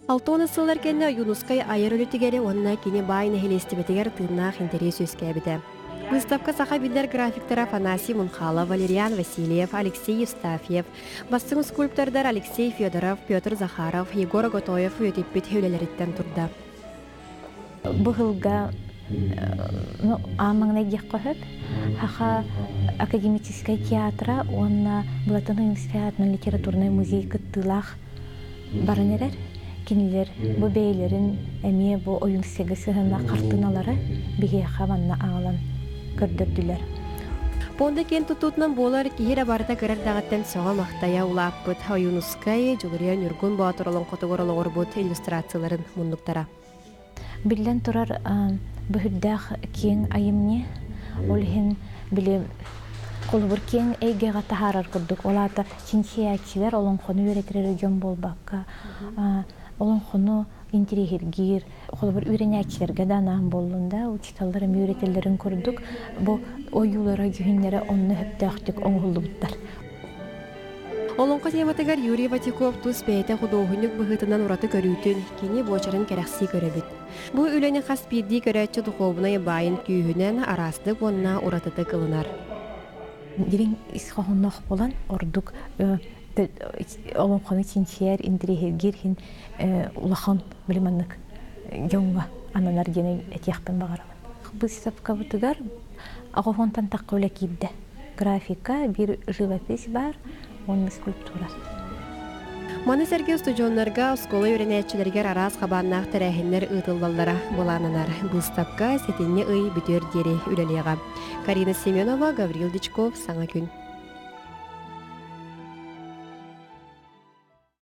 Алтона сылар кенне Юнускай айыр өлітігері онына кені байны хелестібетігер тыыннаах интерес өскәбіді. Выставка саха билдер графиктора Афанасий Мунхалов, Валериан Васильев, Алексей Евстафьев, бастың скульптордар Алексей Федоров, Петр Захаров, Егор Готоев өтеппет хеулелеріттен тұрды. Бұғылға амаңна ек қойып, хақа академический театра, онна Булатын университетінің литературный музей кыттылақ барынерер. Кинилер бу бейлерин эме бу оюн сегесиһына картыналары бигеха манна ағалан көрдөрдүлөр. Понда кен тутутнан болар киһире барыта көрөр дагаттан соға мактая улааппыт Оюнускай жугурия Нургун Баатыролон котогорологорбут иллюстрацияларын мундуктара. Билен турар бүһүддах кең айымне олхин биле колбур кең эйгега тахарар курдук олата чинчиячилер олон кону үйретирер жон болбакка олон кону интерьергир колбур үйренячилерге да наам боллунда учиталлары үйретелерин көрдүк бу оюлара жүһүннере онны хөптөктүк оңгулдуттар. Олонқа тематыгар Юрий Ватиков тус бәйті худоғынық бұғытынан ұраты көрүйтін кені бочарын кәрәқси көрөбіт. Бұл үләні қас бірді көрәтші дұқовына байын күйінен арасдық онына ұратыты қылынар. Дирин исхоғыннақ болан ордук олонқаны чинчияр интерьергир хин улахан біліманнық жоңға ананар гені әтияқпен бағарамын. Бұл сапқа бұтыгар ағоғынтан таққа өлі кейді. Графика, бір живопись бар, onun скульптура. Маны Сергей студионларга скола үйренәтчеләргә арас хабаннак тәрәһеннәр ытыллаллара булананар. Выставка сетенне ый бүтер дере үлелега. Карина Семенова, Гаврил Дичков, Саңа күн.